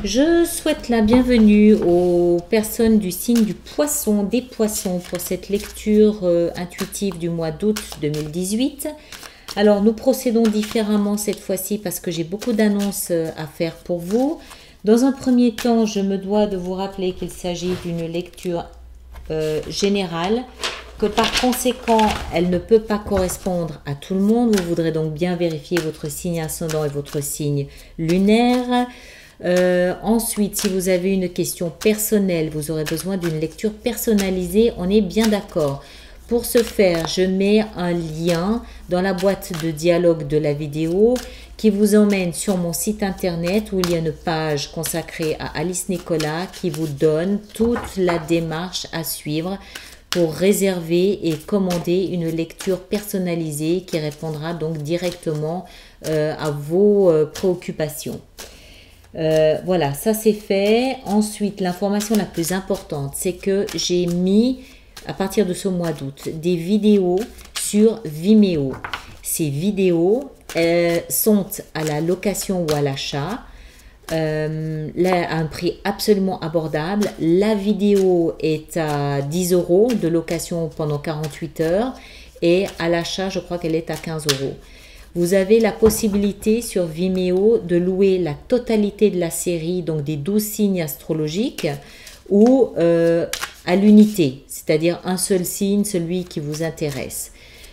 Je souhaite la bienvenue aux personnes du signe du poisson, des poissons, pour cette lecture intuitive du mois d'août 2018. Alors, nous procédons différemment cette fois-ci parce que j'ai beaucoup d'annonces à faire pour vous. Dans un premier temps, je me dois de vous rappeler qu'il s'agit d'une lecture générale, que par conséquent, elle ne peut pas correspondre à tout le monde. Vous voudrez donc bien vérifier votre signe ascendant et votre signe lunaire. Ensuite, si vous avez une question personnelle, vous aurez besoin d'une lecture personnalisée, on est bien d'accord. Pour ce faire, je mets un lien dans la boîte de dialogue de la vidéo qui vous emmène sur mon site internet où il y a une page consacrée à Alice Nicolas qui vous donne toute la démarche à suivre pour réserver et commander une lecture personnalisée qui répondra donc directement à vos préoccupations. Voilà, ça c'est fait. Ensuite, l'information la plus importante, c'est que j'ai mis, à partir de ce mois d'août, des vidéos sur Vimeo. Ces vidéos sont à la location ou à l'achat, à un prix absolument abordable. La vidéo est à 10 € de location pendant 48 heures et à l'achat, je crois qu'elle est à 15 €. Vous avez la possibilité sur Vimeo de louer la totalité de la série, donc des 12 signes astrologiques, ou à l'unité, c'est-à-dire un seul signe, celui qui vous intéresse.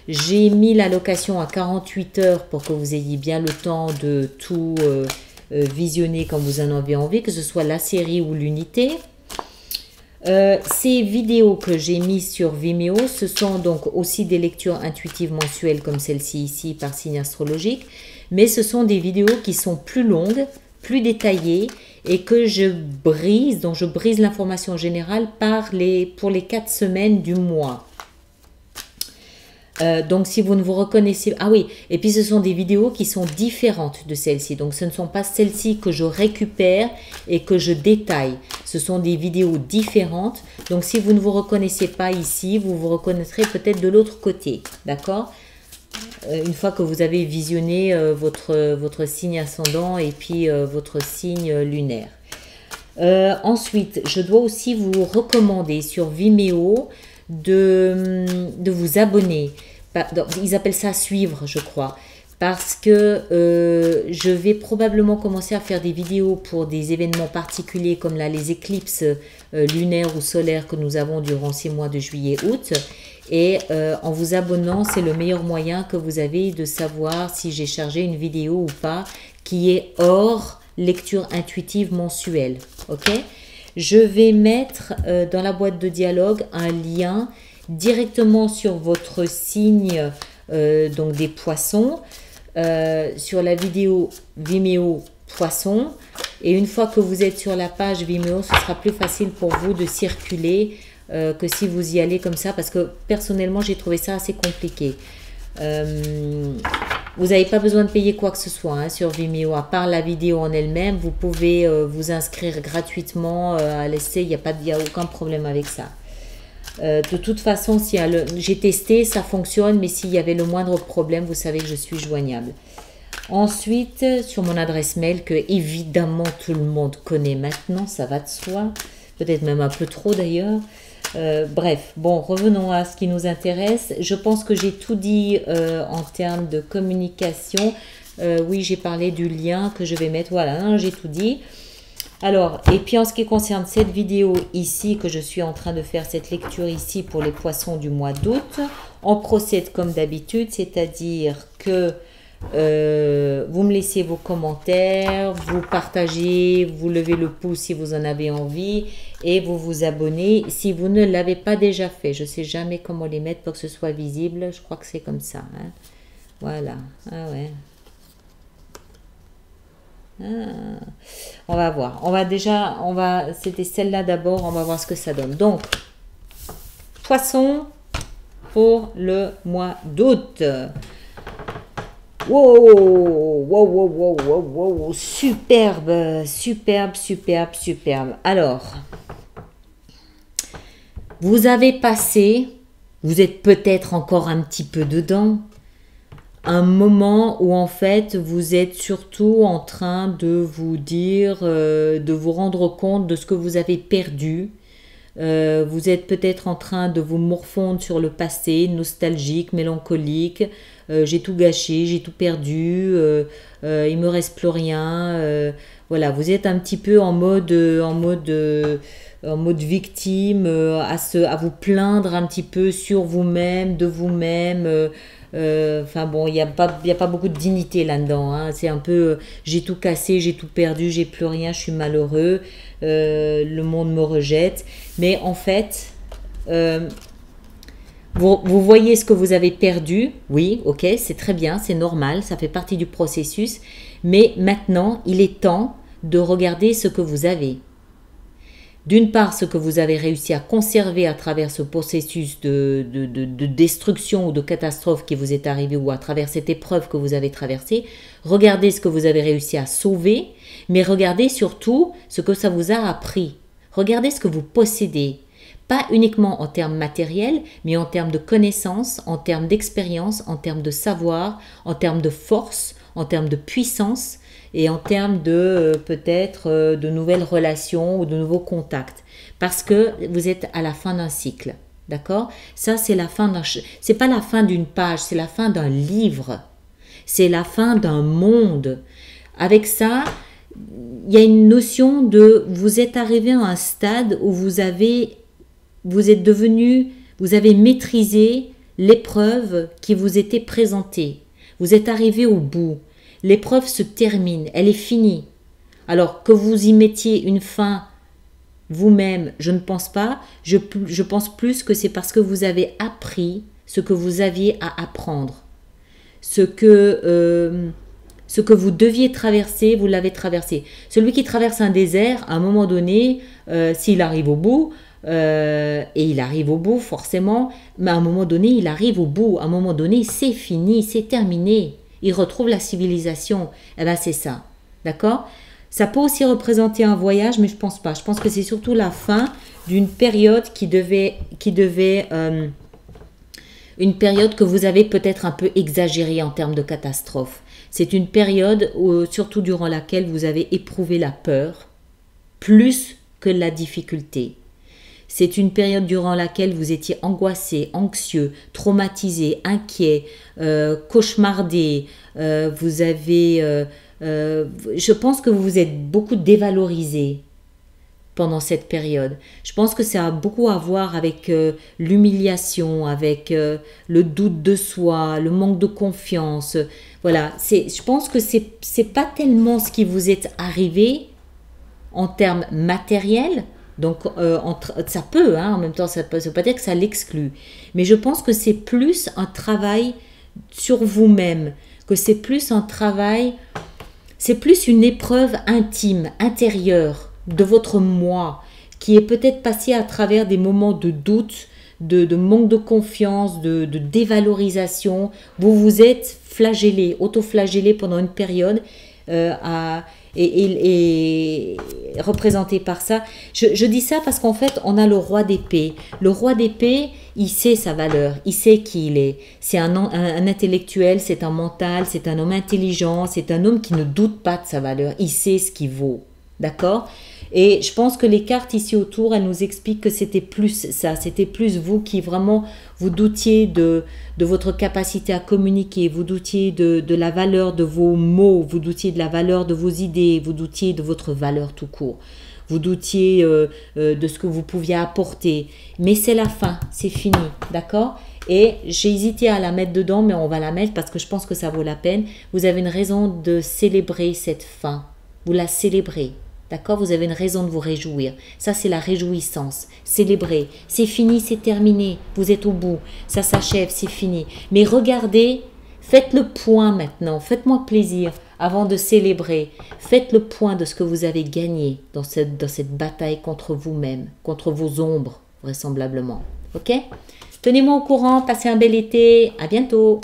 J'ai mis la location à 48 heures pour que vous ayez bien le temps de tout visionner quand vous en avez envie, que ce soit la série ou l'unité. Ces vidéos que j'ai mises sur Vimeo, ce sont donc aussi des lectures intuitives mensuelles comme celle-ci ici par signe astrologique, mais ce sont des vidéos qui sont plus longues, plus détaillées et que je brise, donc je brise l'information générale pour les 4 semaines du mois. Donc si vous ne vous reconnaissez... Ah oui, et puis ce sont des vidéos qui sont différentes de celles-ci. Donc ce ne sont pas celles-ci que je récupère et que je détaille. Ce sont des vidéos différentes. Donc si vous ne vous reconnaissez pas ici, vous vous reconnaîtrez peut-être de l'autre côté. D'accord ? Une fois que vous avez visionné votre signe ascendant et puis votre signe lunaire. Ensuite, je dois aussi vous recommander sur Vimeo de vous abonner. Ils appellent ça suivre, je crois, parce que je vais probablement commencer à faire des vidéos pour des événements particuliers comme là les éclipses lunaires ou solaires que nous avons durant ces mois de juillet-août. Et en vous abonnant, c'est le meilleur moyen que vous avez de savoir si j'ai chargé une vidéo ou pas qui est hors lecture intuitive mensuelle. Ok ? Je vais mettre dans la boîte de dialogue un lien directement sur votre signe, donc des poissons, sur la vidéo Vimeo poisson. Et une fois que vous êtes sur la page Vimeo, ce sera plus facile pour vous de circuler que si vous y allez comme ça, parce que personnellement, j'ai trouvé ça assez compliqué. Vous n'avez pas besoin de payer quoi que ce soit sur Vimeo, à part la vidéo en elle-même. Vous pouvez vous inscrire gratuitement à l'essai, il n'y a aucun problème avec ça. De toute façon, j'ai testé, ça fonctionne, mais s'il y avait le moindre problème, vous savez que je suis joignable. Ensuite, sur mon adresse mail, que évidemment tout le monde connaît maintenant, ça va de soi, peut-être même un peu trop d'ailleurs. Bref, bon, revenons à ce qui nous intéresse. Je pense que j'ai tout dit en termes de communication. Oui, j'ai parlé du lien que je vais mettre. Voilà, j'ai tout dit. Alors, et puis en ce qui concerne cette vidéo ici, que je suis en train de faire cette lecture ici pour les poissons du mois d'août, on procède comme d'habitude, c'est-à-dire que vous me laissez vos commentaires, vous partagez, vous levez le pouce si vous en avez envie et vous vous abonnez si vous ne l'avez pas déjà fait. Je ne sais jamais comment les mettre pour que ce soit visible. Je crois que c'est comme ça. Hein. Voilà. Ah ouais. Ah. On va voir. C'était celle-là d'abord. On va voir ce que ça donne. Donc, poisson pour le mois d'août. Wow, wow, wow, wow, wow, wow, superbe, superbe, superbe, superbe. Alors, vous avez passé, vous êtes peut-être encore un petit peu dedans, un moment où en fait vous êtes surtout en train de vous dire, de vous rendre compte de ce que vous avez perdu. Vous êtes peut-être en train de vous morfondre sur le passé, nostalgique, mélancolique. J'ai tout gâché, j'ai tout perdu, il me reste plus rien. Voilà, vous êtes un petit peu en mode victime, à vous plaindre un petit peu sur vous-même, de vous-même. Enfin bon, il y a pas beaucoup de dignité là-dedans, hein. C'est un peu, j'ai tout cassé, j'ai tout perdu, j'ai plus rien, je suis malheureux, le monde me rejette. Mais en fait, vous voyez ce que vous avez perdu, oui, ok, c'est très bien, c'est normal, ça fait partie du processus. Mais maintenant, il est temps de regarder ce que vous avez. D'une part, ce que vous avez réussi à conserver à travers ce processus de destruction ou de catastrophe qui vous est arrivé ou à travers cette épreuve que vous avez traversée. Regardez ce que vous avez réussi à sauver, mais regardez surtout ce que ça vous a appris. Regardez ce que vous possédez. Pas uniquement en termes matériels, mais en termes de connaissances, en termes d'expérience, en termes de savoir, en termes de force, en termes de puissance et en termes de peut-être de nouvelles relations ou de nouveaux contacts. Parce que vous êtes à la fin d'un cycle. D'accord? Ça, c'est la fin c'est pas la fin d'une page, c'est la fin d'un livre. C'est la fin d'un monde. Avec ça, il y a une notion de vous êtes arrivé à un stade où vous avez maîtrisé l'épreuve qui vous était présentée. Vous êtes arrivé au bout. L'épreuve se termine, elle est finie. Alors que vous y mettiez une fin vous-même, je ne pense pas. Je pense plus que c'est parce que vous avez appris ce que vous aviez à apprendre. Ce que vous deviez traverser, vous l'avez traversé. Celui qui traverse un désert, à un moment donné, s'il arrive au bout, et il arrive au bout forcément, mais à un moment donné, il arrive au bout. À un moment donné, c'est fini, c'est terminé. Il retrouve la civilisation. Eh bien, c'est ça. D'accord? Ça peut aussi représenter un voyage, mais je pense pas. Je pense que c'est surtout la fin d'une période une période que vous avez peut-être un peu exagérée en termes de catastrophe. C'est une période surtout durant laquelle vous avez éprouvé la peur plus que la difficulté. C'est une période durant laquelle vous étiez angoissé, anxieux, traumatisé, inquiet, cauchemardé. Je pense que vous vous êtes beaucoup dévalorisé pendant cette période. Je pense que ça a beaucoup à voir avec l'humiliation, avec le doute de soi, le manque de confiance. Voilà, je pense que c'est pas tellement ce qui vous est arrivé en termes matériels. Donc, ça peut, hein, en même temps, ça veut pas dire que ça l'exclut. Mais je pense que c'est plus un travail sur vous-même, que c'est plus un travail, c'est plus une épreuve intime, intérieure de votre moi, qui est peut-être passé à travers des moments de doute, de manque de confiance, de dévalorisation. Vous vous êtes flagellé, auto-flagellé pendant une période et représenté par ça. Je dis ça parce qu'en fait, on a le roi d'épée. Le roi d'épée, il sait sa valeur, il sait qui il est. C'est un intellectuel, c'est un mental, c'est un homme intelligent, c'est un homme qui ne doute pas de sa valeur. Il sait ce qu'il vaut. D'accord ? Et je pense que les cartes ici autour, elles nous expliquent que c'était plus ça, c'était plus vous qui vraiment vous doutiez de votre capacité à communiquer, vous doutiez de la valeur de vos mots, vous doutiez de la valeur de vos idées, vous doutiez de votre valeur tout court, vous doutiez de ce que vous pouviez apporter. Mais c'est la fin, c'est fini, d'accord ? Et j'ai hésité à la mettre dedans, mais on va la mettre parce que je pense que ça vaut la peine. Vous avez une raison de célébrer cette fin, vous la célébrez. D'accord? Vous avez une raison de vous réjouir. Ça, c'est la réjouissance. Célébrer. C'est fini, c'est terminé. Vous êtes au bout. Ça s'achève, c'est fini. Mais regardez, faites le point maintenant. Faites-moi plaisir avant de célébrer. Faites le point de ce que vous avez gagné dans cette bataille contre vous-même, contre vos ombres, vraisemblablement. Ok? Tenez-moi au courant. Passez un bel été. À bientôt.